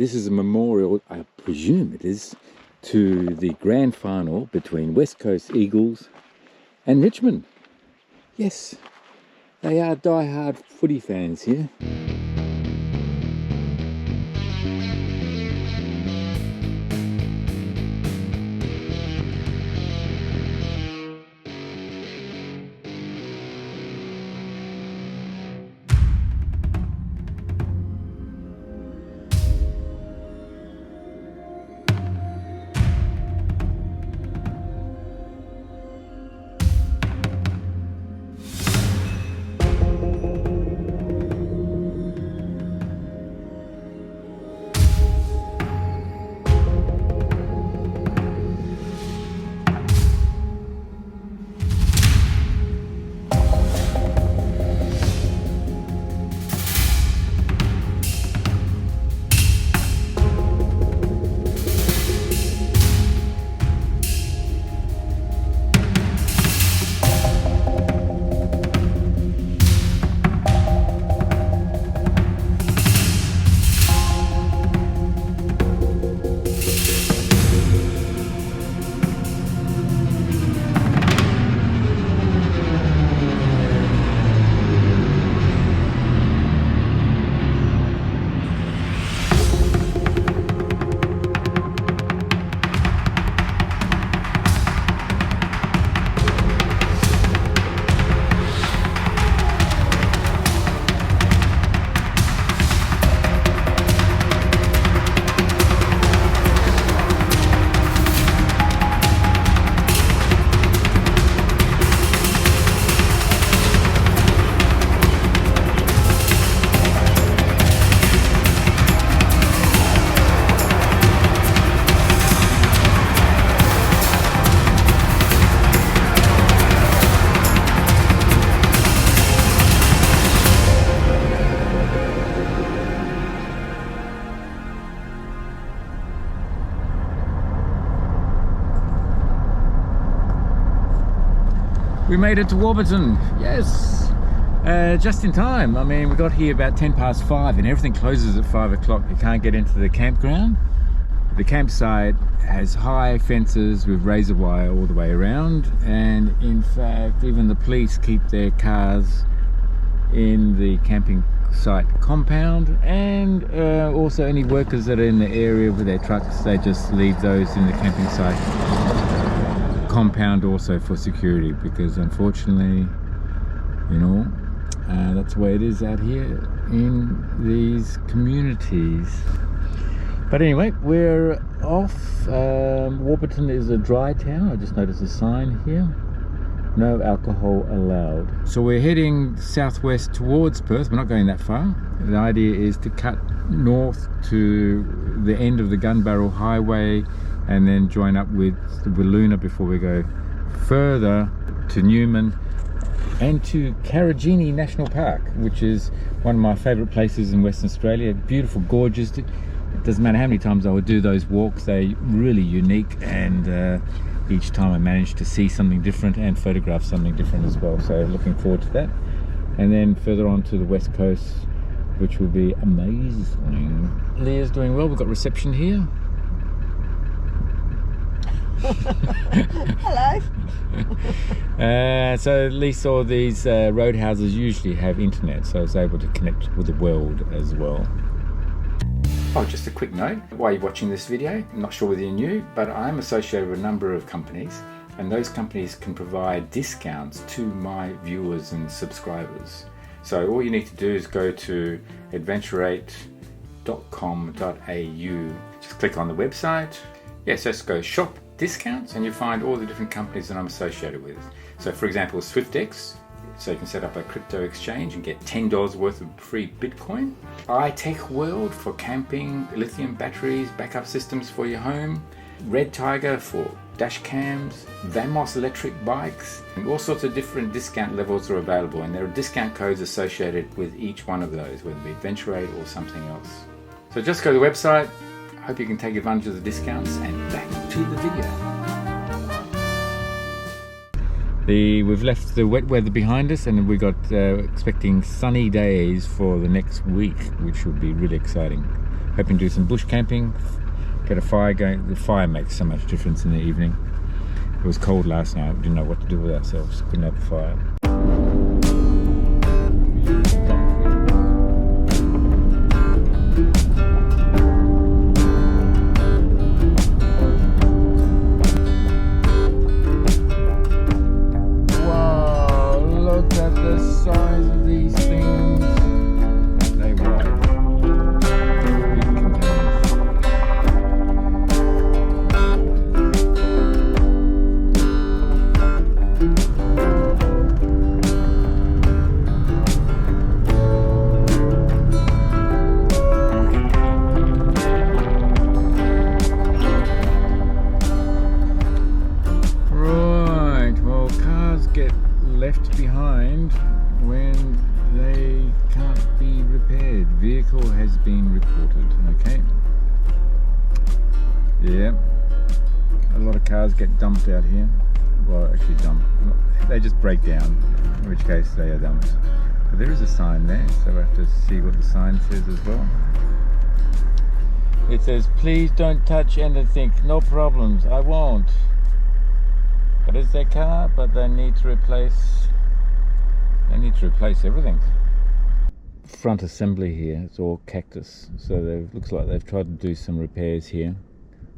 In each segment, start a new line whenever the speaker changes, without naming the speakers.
This is a memorial, I presume it is, to the grand final between West Coast Eagles and Richmond. Yes, they are die-hard footy fans here. We made it to Warburton, yes, just in time. I mean, we got here about 5:10 and everything closes at 5 o'clock. You can't get into the campground. The campsite has high fences with razor wire all the way around, and in fact even the police keep their cars in the camping site compound, and also any workers that are in the area with their trucks, they just leave those in the camping site compound also for security, because unfortunately, you know, that's the way it is out here in these communities. But anyway, we're off. Warburton is a dry town. I just noticed a sign here, no alcohol allowed. So we're heading southwest towards Perth. We're not going that far. The idea is to cut north to the end of the Gun Barrel Highway and then join up with the Wiluna before we go further to Newman and to Karijini National Park, which is one of my favourite places in Western Australia. Beautiful gorges. It doesn't matter how many times I would do those walks, they're really unique, and each time I manage to see something different and photograph something different as well. So looking forward to that. And then further on to the west coast, which will be amazing. Leah's doing well. We've got reception here.
Hello.
So at least all these roadhouses usually have internet, so I was able to connect with the world as well. Oh, just a quick note while you're watching this video, I'm not sure whether you knew, but I'm associated with a number of companies, and those companies can provide discounts to my viewers and subscribers. So all you need to do is go to adventurate.com.au, just click on the website. Yes, just go shop discounts and you find all the different companies that I'm associated with. So for example, SWYFTX, so you can set up a crypto exchange and get $10 worth of free Bitcoin. iTECHWORLD for camping, lithium batteries, backup systems for your home. REDTIGER for dash cams, Vamos electric bikes, and all sorts of different discount levels are available, and there are discount codes associated with each one of those, whether it be Adventurate or something else. So just go to the website. Hope you can take advantage of the discounts, and back to the video. We've left the wet weather behind us, and we got expecting sunny days for the next week, which will be really exciting. hoping to do some bush camping, get a fire going. The fire makes so much difference in the evening. It was cold last night, we didn't know what to do with ourselves, couldn't have a fire.
left behind when they can't be repaired. Vehicle has been reported. Okay. Yeah. A lot of cars get dumped out here. Well, actually dumped. They just break down, in which case they are dumped. But there is a sign there, so we have to see what the sign says as well. It says, please don't touch anything, no problems, I won't. But it's their car, but they need to replace everything. Front assembly here, it's all cactus. So it looks like they've tried to do some repairs here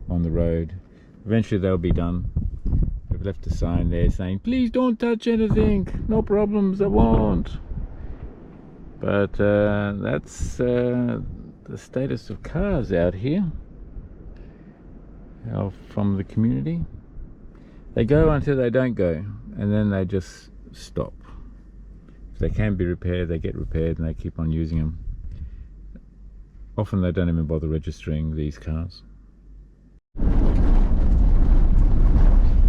on the road. Eventually they'll be done. We've left a sign there saying, please don't touch anything, no problems, I won't. But that's the status of cars out here from the community. They go until they don't go, and then they just stop. If they can be repaired, they get repaired, and they keep on using them. Often they don't even bother registering these cars.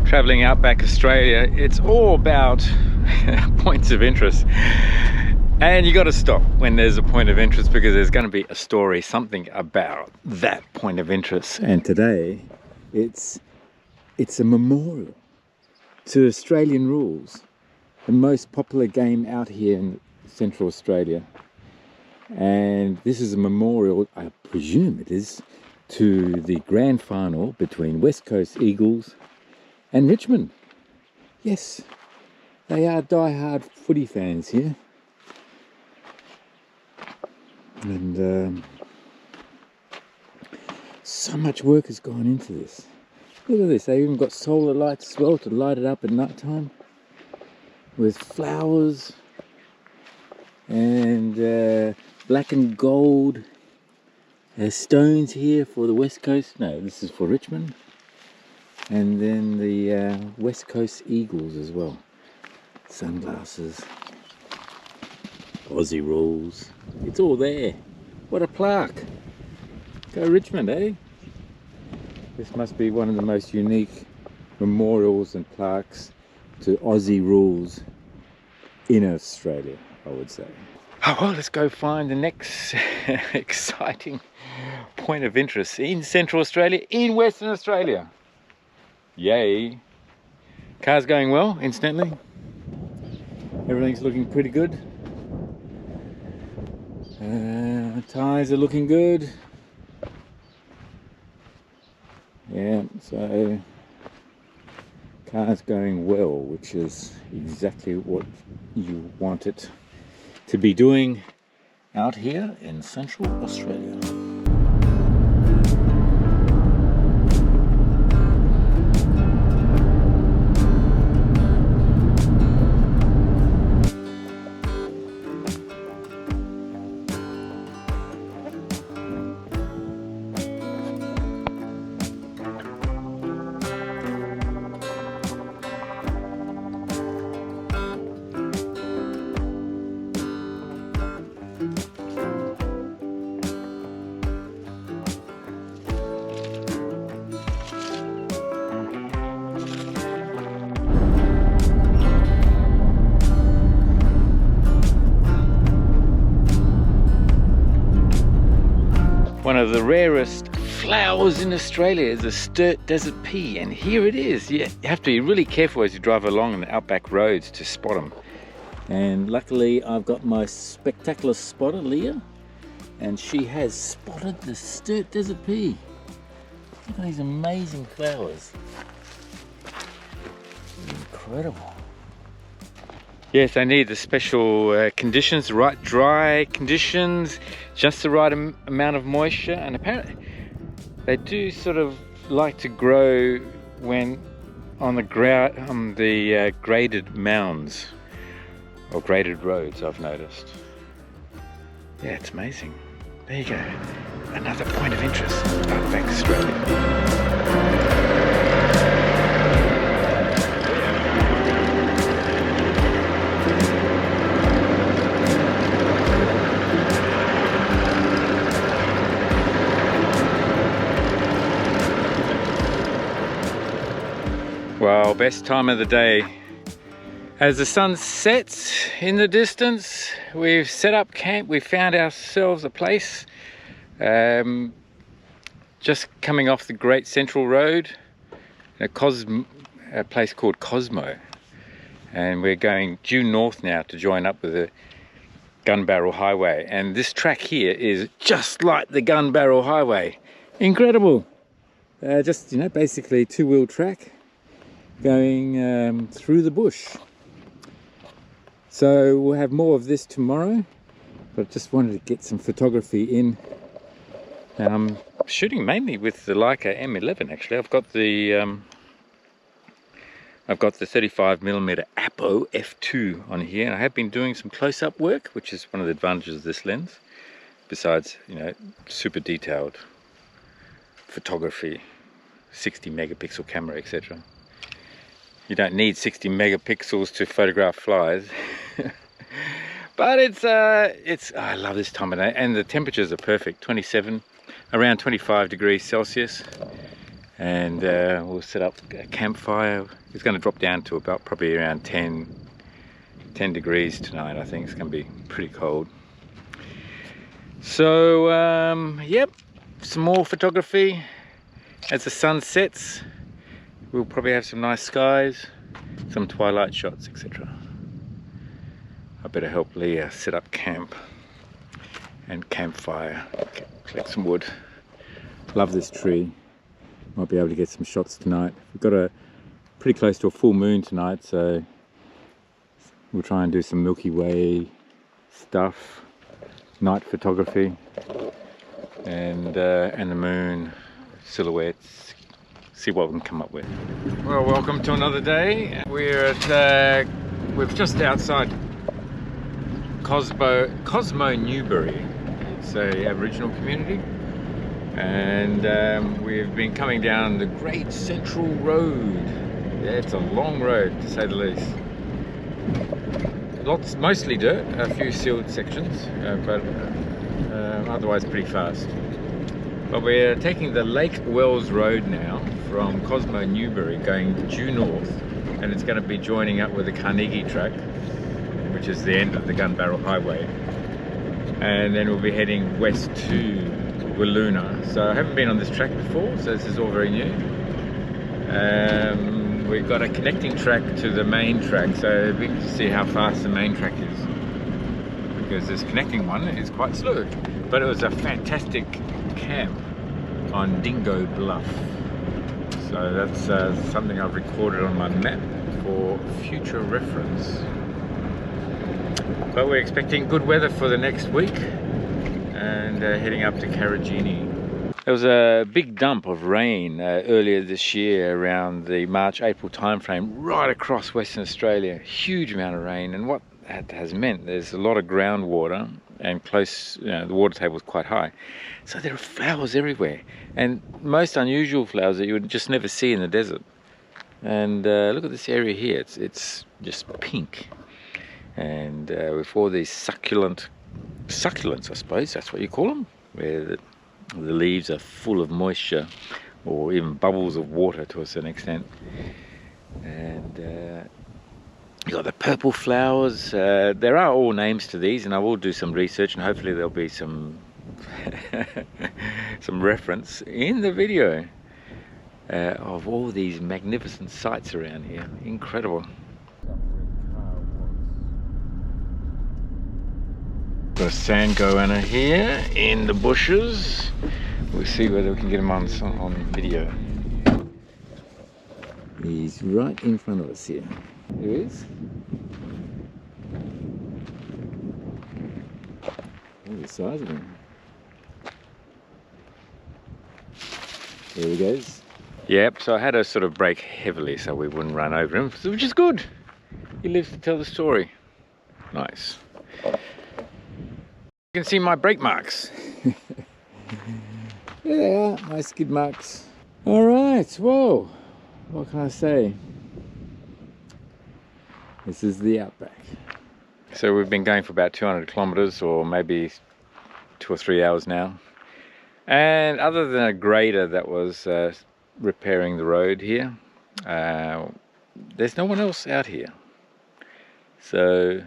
Travelling Outback Australia, it's all about points of interest. And you got to stop when there's a point of interest, because there's going to be a story, something about that point of interest. And today, it's a memorial to Australian rules, the most popular game out here in Central Australia. And this is a memorial, I presume it is, to the grand final between West Coast Eagles and Richmond. Yes, they are die-hard footy fans here. And so much work has gone into this. Look at this, they even got solar lights as well to light it up at night time with flowers and black and gold stones here for the West Coast. No, this is for Richmond. And then the West Coast Eagles as well. Sunglasses, Aussie rules, it's all there. What a plaque. Go Richmond, eh? This must be one of the most unique memorials and plaques to Aussie rules in Australia, I would say. Oh, well, let's go find the next exciting point of interest in Central Australia, in Western Australia. Yay. Car's going well, incidentally. Everything's looking pretty good. Tyres are looking good. Yeah, so car's going well, which is exactly what you want it to be doing out here in Central Australia. One of the rarest flowers in Australia is a Sturt Desert Pea, and here it is. You have to be really careful as you drive along the outback roads to spot them. And luckily I've got my spectacular spotter, Leah,
and she has spotted the Sturt Desert Pea. Look at these amazing flowers. Incredible.
Yes, they need the special conditions, the right dry conditions, just the right amount of moisture, and apparently they do sort of like to grow when on the ground, on the graded mounds or graded roads, I've noticed. Yeah, it's amazing. There you go. Another point of interest, Outback Australia. Well, best time of the day. As the sun sets in the distance, we've set up camp. We found ourselves a place just coming off the Great Central Road, a place called Cosmo. And we're going due north now to join up with the Gun Barrel Highway. And this track here is just like the Gun Barrel Highway. Incredible. Just, you know, basically two-wheel track going through the bush. So we'll have more of this tomorrow, but just wanted to get some photography in. And I'm shooting mainly with the Leica M11 actually. I've got the 35mm Apo f2 on here, and I have been doing some close-up work, which is one of the advantages of this lens, besides, you know, super detailed photography, 60 megapixel camera, etc. You don't need 60 megapixels to photograph flies. But I love this time of day, and the temperatures are perfect. 27, around 25 degrees Celsius, and we'll set up a campfire. It's going to drop down to about probably around 10 degrees tonight. I think it's going to be pretty cold. So yep, some more photography as the sun sets. We'll probably have some nice skies, some twilight shots, etc. I better help Leah set up camp and campfire, collect some wood. Love this tree. Might be able to get some shots tonight. We've got a pretty close to a full moon tonight, so we'll try and do some Milky Way stuff, night photography, and the moon silhouettes. See what we can come up with. Well, welcome to another day. We're at we're just outside Cosmo Newbury. It's a Aboriginal community, and we've been coming down the Great Central Road. Yeah, it's a long road to say the least. Mostly dirt, a few sealed sections, but otherwise pretty fast. But we're taking the Lake Wells Road now from Cosmo Newbury, going due north, and it's going to be joining up with the Carnegie track, which is the end of the Gun Barrel Highway, and then we'll be heading west to Wiluna. So I haven't been on this track before, so this is all very new. We've got a connecting track to the main track, so we can see how fast the main track is, because this connecting one is quite slow. But it was a fantastic camp on Dingo Bluff, so that's something I've recorded on my map for future reference. But we're expecting good weather for the next week, and heading up to Karajini. There was a big dump of rain earlier this year around the March-April timeframe right across Western Australia. Huge amount of rain, and what that has meant, there's a lot of groundwater, and close, you know, the water table is quite high, so there are flowers everywhere, and most unusual flowers that you would just never see in the desert. And look at this area here, it's just pink, and with all these succulents, I suppose that's what you call them, where the leaves are full of moisture, or even bubbles of water to a certain extent. And you got the purple flowers. There are all names to these, and I will do some research, and hopefully there'll be some some reference in the video of all these magnificent sights around here. Incredible. Got a sand goanna here in the bushes. We'll see whether we can get him on video.
He's right in front of us here. There he is. Look at the size of him. There he goes.
Yep, so I had to sort of brake heavily so we wouldn't run over him, which is good. He lives to tell the story. Nice. You can see my brake marks.
There they are, my skid marks. Alright, whoa. What can I say? This is the Outback.
So we've been going for about 200 kilometers or maybe 2 or 3 hours now. And other than a grader that was repairing the road here, there's no one else out here. So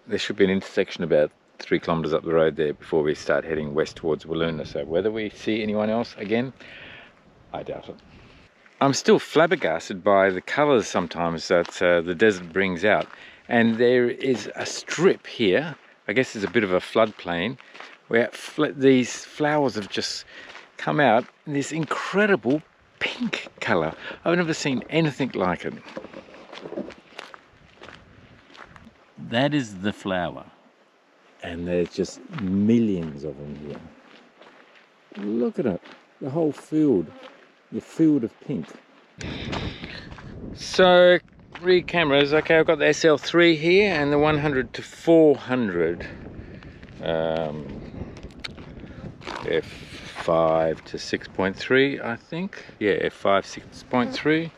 there should be an intersection about 3 kilometers up the road there before we start heading west towards Wiluna. So whether we see anyone else again, I doubt it. I'm still flabbergasted by the colors sometimes that the desert brings out. And there is a strip here, I guess it's a bit of a floodplain, where these flowers have just come out in this incredible pink color. I've never seen anything like it. That is the flower.
And there's just millions of them here. Look at it, the whole field, the field of pink.
So, read cameras. Okay, I've got the SL3 here and the 100 to 400 f5 to 6.3, I think. Yeah, f5 6.3.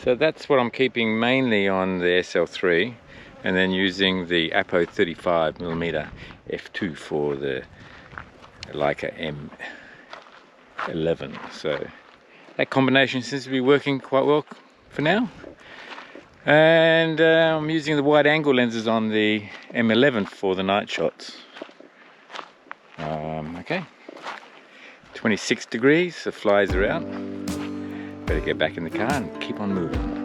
So that's what I'm keeping mainly on the SL3. And then using the Apo 35mm f2 for the Leica M11. So that combination seems to be working quite well for now. And I'm using the wide angle lenses on the M11 for the night shots. Okay, 26 degrees, the flies are out. Better get back in the car and keep on moving.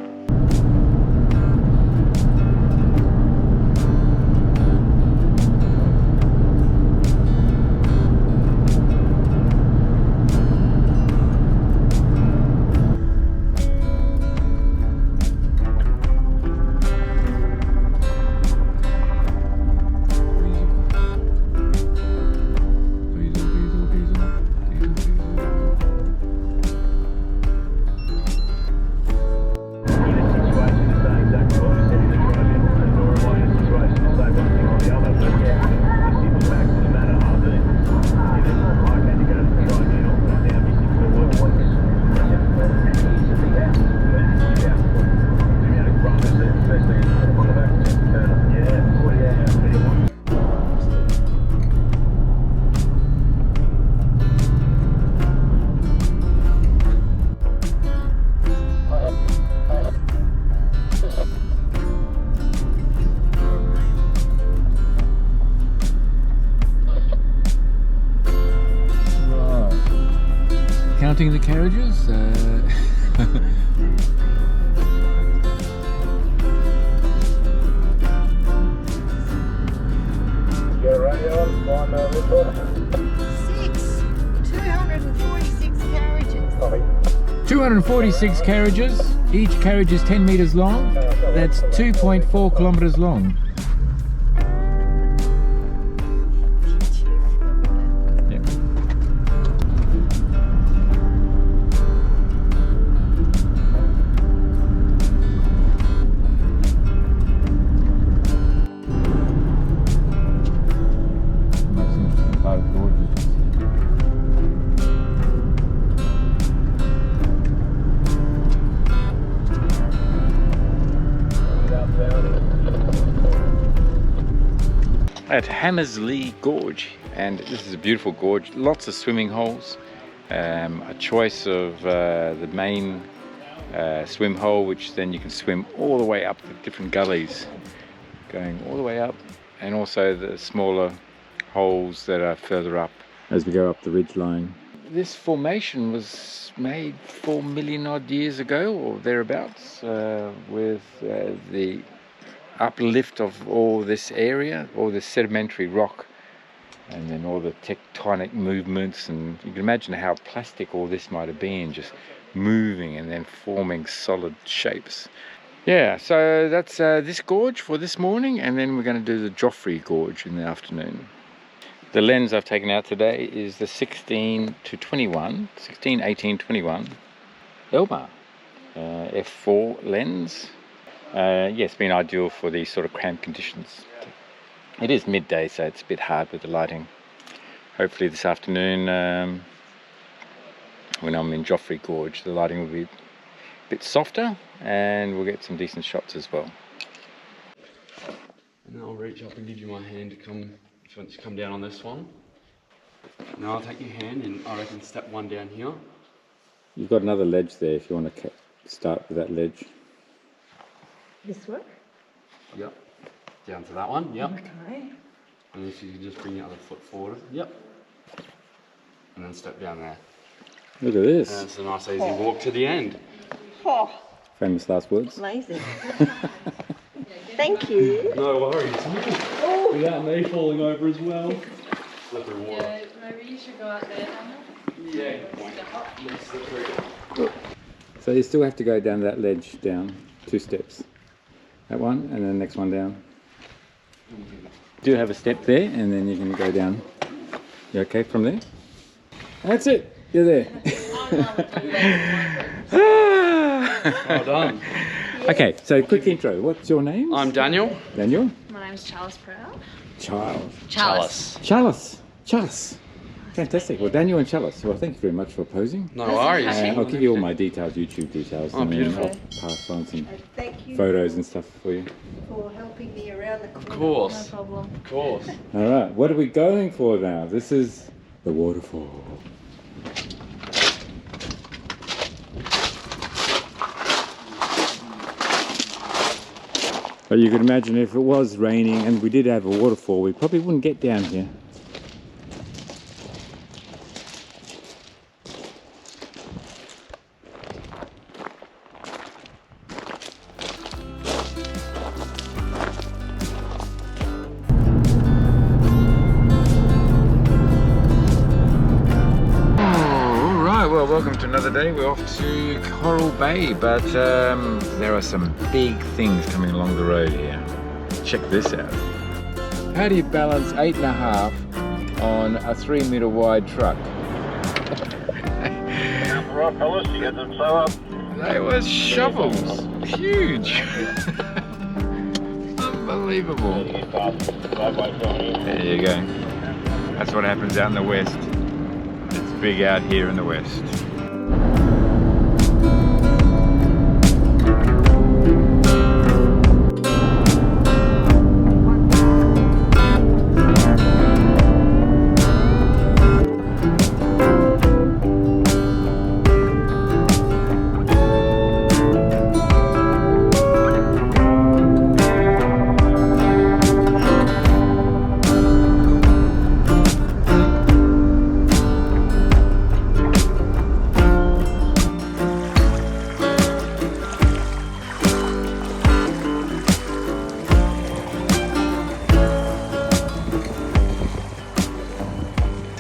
Counting the carriages.
Six. 246 carriages.
246 carriages. Each carriage is 10 meters long. That's 2.4 kilometers long.
At Hammersley Gorge, and this is a beautiful gorge, lots of swimming holes, a choice of the main swim hole, which then you can swim all the way up the different gullies, going all the way up, and also the smaller holes that are further up
As we go up the ridge line.
This formation was made 4 million odd years ago or thereabouts, with the uplift of all this area, all this sedimentary rock, and then all the tectonic movements, and you can imagine how plastic all this might have been, just moving and then forming solid shapes. Yeah, so that's this gorge for this morning, and then we're going to do the Joffrey Gorge in the afternoon. The lens I've taken out today is the 16-18-21 Elmar f4 lens. Yeah, it's been ideal for these sort of cramped conditions. It is midday, so it's a bit hard with the lighting. Hopefully this afternoon, when I'm in Joffrey Gorge, the lighting will be a bit softer and we'll get some decent shots as well.
And then I'll reach up and give you my hand to come down on this one. Now I'll take your hand and I reckon step one down here.
You've got another ledge there if you want to start with that ledge.
This one?
Yep. Down to that one, yep.
Okay.
And if you can just bring your other foot forward, yep. And then step down there.
Look at this.
And it's a nice easy walk to the end.
Oh,
Famous last words.
amazing. Thank you.
No worries. Without me falling over as well. Slippery water.
Yeah, maybe you should go out there, Daniel.
Yeah, good point. Yes, slippery.
So you still have to go down that ledge down 2 steps. That one and then the next one down. Do have a step there and then you can go down. You okay from there? That's it. You're there.
Well done.
Okay, so quick intro. What's your name?
I'm Daniel.
Daniel?
My name's Charles Proud.
Charles. Chalice. Fantastic. Well, Daniel and Chalice, well, thank you very much for posing.
No worries.
I'll give you all my details, YouTube details.
Oh,
and then
beautiful.
I'll pass on some
Thank you
photos and stuff for you.
for helping me around the corner.
Of course.
No problem.
Of course.
All right, what are we going for now? This is the waterfall. But you can imagine if it was raining and we did have a waterfall, we probably wouldn't get down here. Well, welcome to another day. We're off to Coral Bay, but there are some big things coming along the road here. Check this out. How do you balance 8.5 on a 3-meter wide truck?
Right, fellas, you get them so up.
They were shovels. Huge. Unbelievable. There you go. That's what happens out in the west. It's big out here in the west.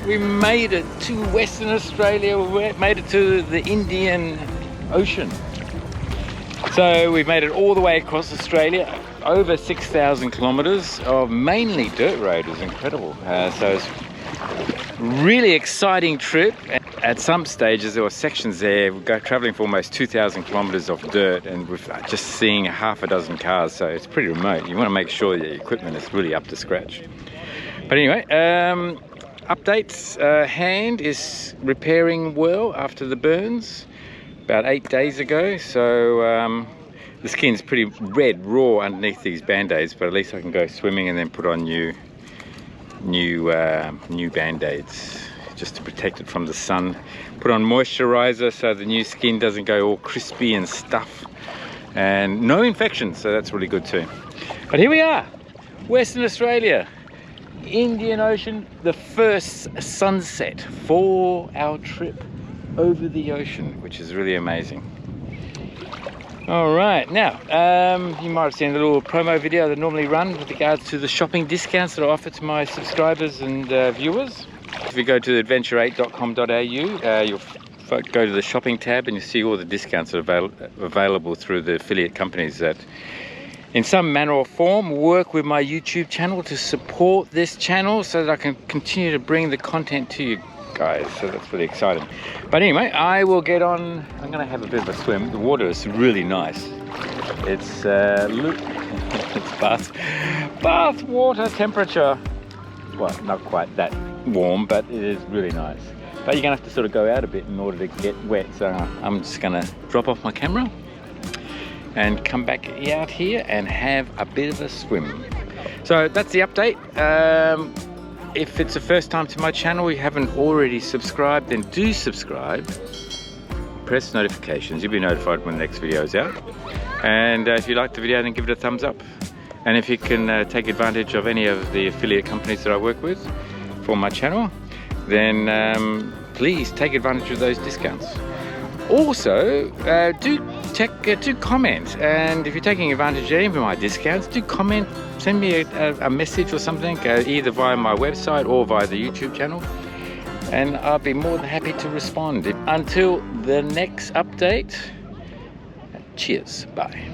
We made it to Western Australia, we made it to the Indian Ocean. So we've made it all the way across Australia, over 6,000 kilometres of mainly dirt road. It was incredible. So it's a really exciting trip. At some stages there were sections there, we're travelling for almost 2,000 kilometres of dirt and we're just seeing half a dozen cars, so it's pretty remote. You want to make sure that your equipment is really up to scratch. But anyway, updates, hand is repairing well after the burns about 8 days ago, so the skin's pretty red raw underneath these band-aids, but at least I can go swimming and then put on new band-aids just to protect it from the sun. Put on moisturizer so the new skin doesn't go all crispy and stuff, and no infections, so that's really good too. But here we are, Western Australia, Indian Ocean, the first sunset for our trip over the ocean, which is really amazing. All right, now you might have seen a little promo video that I normally run with regards to the shopping discounts that I offer to my subscribers and viewers. If you go to adventure8.com.au, you'll go to the shopping tab and you see all the discounts that are available through the affiliate companies that in some manner or form work with my YouTube channel to support this channel so that I can continue to bring the content to you guys. So that's really exciting. But anyway, I will get on. I'm going to have a bit of a swim. The water is really nice. It's it's bath water temperature. Well, not quite that warm, but it is really nice. But you're going to have to sort of go out a bit in order to get wet. So I'm just going to drop off my camera and come back out here and have a bit of a swim. So that's the update. If it's the first time to my channel, you haven't already subscribed, then do subscribe. Press notifications, you'll be notified when the next video is out. And if you like the video, then give it a thumbs up. And if you can take advantage of any of the affiliate companies that I work with for my channel, then please take advantage of those discounts. Also, do comment, and if you're taking advantage of any of my discounts, do comment, send me a message or something, either via my website or via the YouTube channel, and I'll be more than happy to respond. Until the next update, cheers, bye.